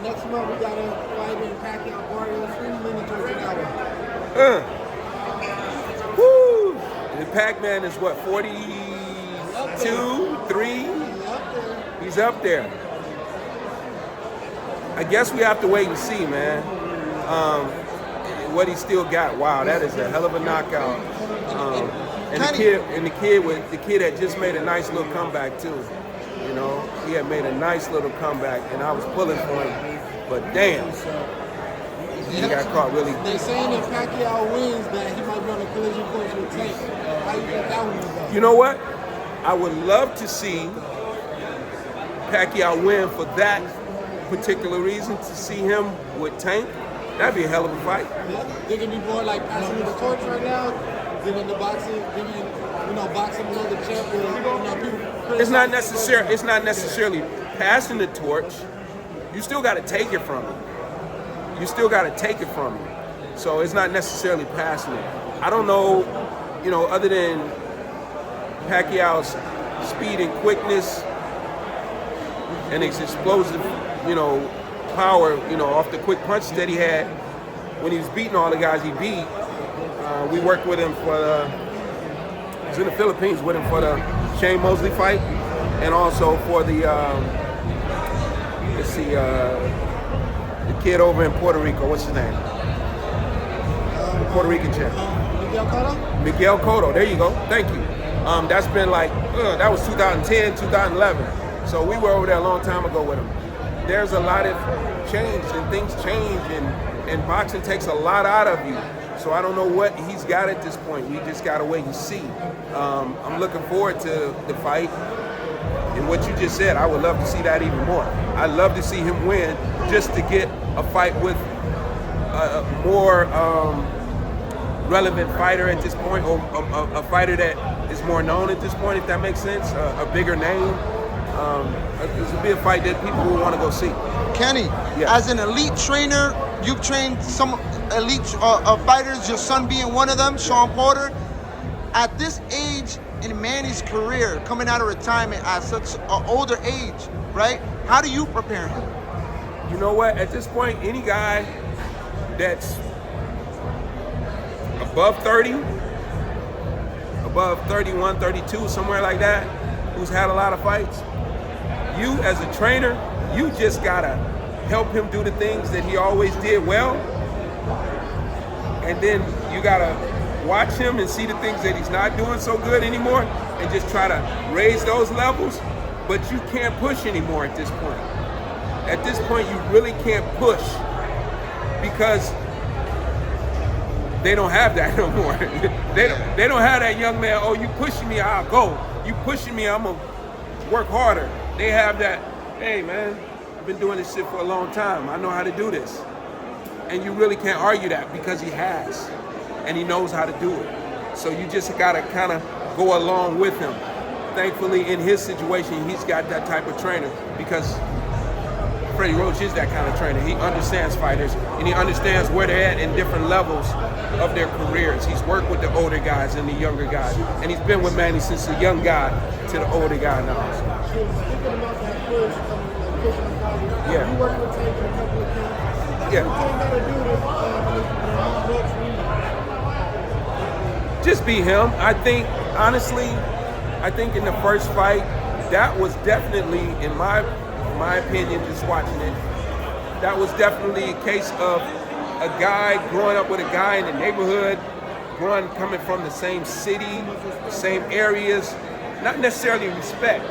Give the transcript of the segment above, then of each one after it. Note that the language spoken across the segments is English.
Next month we got a fight in Pacquiao Barrios, 3 minutes towards an hour. Woo! The Pac-Man is what, 42, 3? He's up there. I guess we have to wait and see, man. What he still got. Wow, that is a hell of a knockout. And the kid had just made a nice little comeback too. You know, he had made a nice little comeback, and I was pulling for him, but damn, he got caught really. They're saying if Pacquiao wins, that he might be on a collision course with Tank. How you think that one would go? You know what? I would love to see Pacquiao win for that particular reason. To see him with Tank, that'd be a hell of a fight. Yeah. They're gonna be more like passing the torch right now. Giving the boxing, boxing another champion. It's not necessarily passing the torch. You still got to take it from him. So it's not necessarily passing it. I don't know, other than Pacquiao's speed and quickness and his explosive, power, off the quick punches that he had when he was beating all the guys he beat. We worked with him for I was in the Philippines with him for the Shane Mosley fight, and also for the the kid over in Puerto Rico. What's his name? The Puerto Rican champ. Miguel Cotto? Miguel Cotto. There you go. Thank you. That's been like that was 2010, 2011. So we were over there a long time ago with him. There's a lot of change, and things change, and boxing takes a lot out of you. So I don't know what he's got at this point. We just got to wait and see. I'm looking forward to the fight. And what you just said, I would love to see that even more. I'd love to see him win just to get a fight with a more relevant fighter at this point, or a fighter that is more known at this point, if that makes sense, a bigger name. This would be a fight that people will want to go see. Kenny, as an elite trainer, you've trained some elite fighters, your son being one of them, Sean Porter. At this age in Manny's career, coming out of retirement at such an older age, right? How do you prepare him? You know what? At this point, any guy that's above 30, above 31, 32, somewhere like that, who's had a lot of fights, you as a trainer, you just gotta help him do the things that he always did well, and then you gotta watch him and see the things that he's not doing so good anymore, and just try to raise those levels. But you can't push anymore at this point. At this point, you really can't push because they don't have that no more. They don't have that young man, oh, you pushing me, I'll go. You pushing me, I'm gonna work harder. They have that, hey man, I've been doing this shit for a long time. I know how to do this. And you really can't argue that because he has, and he knows how to do it. So you just gotta kind of go along with him. Thankfully, in his situation, he's got that type of trainer because Freddie Roach is that kind of trainer. He understands fighters, and he understands where they're at in different levels of their careers. He's worked with the older guys and the younger guys, and he's been with Manny since the young guy to the older guy now. Yeah. You worked with Tank in a couple of camps. Yeah. What you gotta do to Just be him. I think, honestly, in the first fight, that was definitely, in my opinion, just watching it, that was definitely a case of a guy growing up with a guy in the neighborhood, coming from the same city, same areas, not necessarily respect.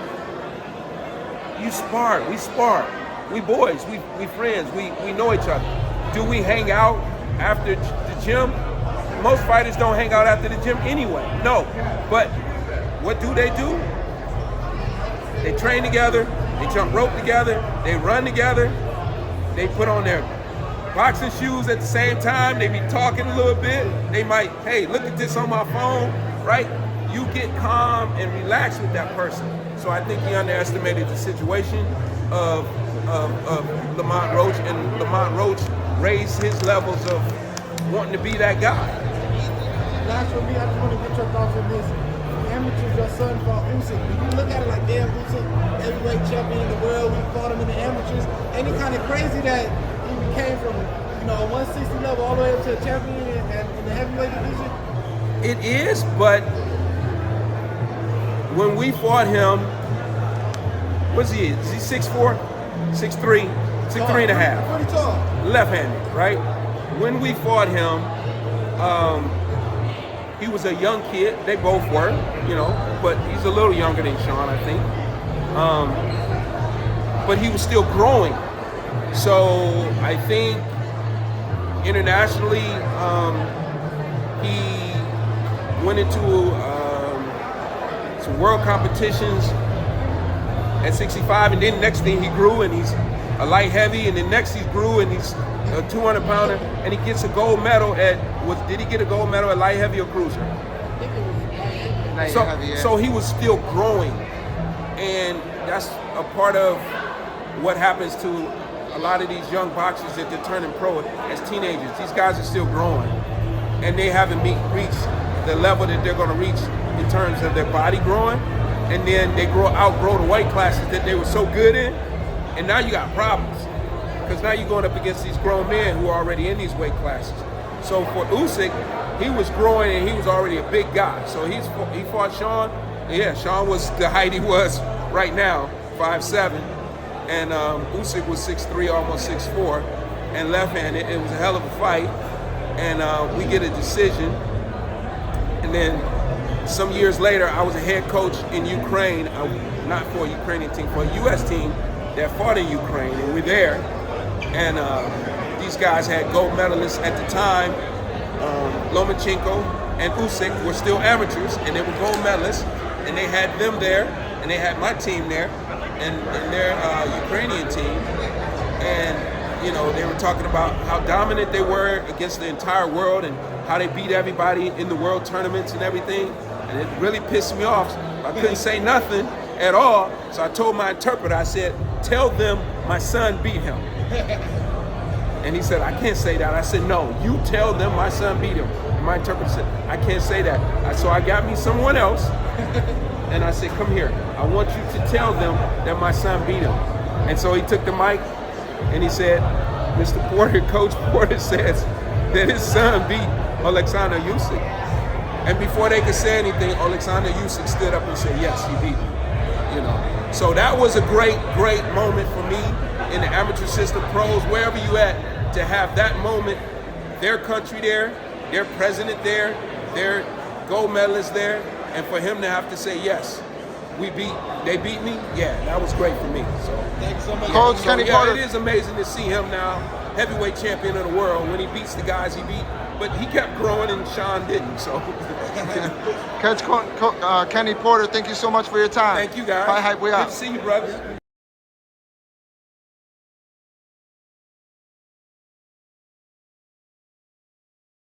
You spar, we spar. We boys, we friends, we know each other. Do we hang out after the gym? Most fighters don't hang out after the gym anyway, no. But what do? They train together, they jump rope together, they run together, they put on their boxing shoes at the same time, they be talking a little bit, they might, hey, look at this on my phone, right? You get calm and relaxed with that person. So I think he underestimated the situation of Lamont Roach, and Lamont Roach raised his levels of wanting to be that guy. Last for me, I just want to get your thoughts on this. amateurs your son fought Usyk, you look at it like, damn, Usyk, heavyweight champion in the world, we fought him in the amateurs. Ain't it kind of crazy that he came from, you know, a 160 level all the way up to a champion in the heavyweight division? It is, but when we fought him, what's he? Is he 6'4", 6'3", 6'3 and a half? Pretty tall. Left-handed, right? When we fought him, he was a young kid. They both were, you know, but he's a little younger than Sean, I think. But he was still growing. So I think internationally, he went into some world competitions at 65, and then the next thing he grew, and he's a light heavy, and then next he grew, and he's a 200 pounder, and he gets a gold medal did he get a gold medal at light heavy or cruiser? So he was still growing, and that's a part of what happens to a lot of these young boxers that they're turning pro as teenagers. These guys are still growing, and they haven't reached the level that they're going to reach in terms of their body growing, and then they outgrow the weight classes that they were so good in, and now you got problems. Because now you're going up against these grown men who are already in these weight classes. So for Usyk, he was growing and he was already a big guy. So he fought Sean. Yeah, Sean was the height he was right now, 5'7", and Usyk was 6'3", almost 6'4", and left-handed. It was a hell of a fight, and we get a decision. And then some years later, I was a head coach in Ukraine, not for a Ukrainian team, for a U.S. team that fought in Ukraine, and we're there. And these guys had gold medalists at the time. Lomachenko and Usyk were still amateurs, and they were gold medalists, and they had them there, and they had my team there, and their Ukrainian team. And, you know, they were talking about how dominant they were against the entire world and how they beat everybody in the world tournaments and everything. And it really pissed me off. I couldn't say nothing at all, so I told my interpreter, I said, tell them my son beat him. And he said, I can't say that. I said, no, you tell them my son beat him. And my interpreter said, I can't say that. So I got me someone else, and I said, come here. I want you to tell them that my son beat him. And so he took the mic, and he said, Mr. Porter, Coach Porter says that his son beat Alexander Usyk. And before they could say anything, Alexander Usyk stood up and said, yes, he beat him. You know, so that was a great, great moment for me in the amateur system, pros, wherever you at, to have that moment, their country there, their president there, their gold medalist there, and for him to have to say, yes, they beat me, yeah, that was great for me. So Thanks so much. Coach Kenny Porter. it is amazing to see him now, heavyweight champion of the world, when he beats the guys he beat, but he kept growing and Sean didn't, so. Coach Kenny Porter, thank you so much for your time. Thank you, guys. FightHype, we out. Good to see you, brother.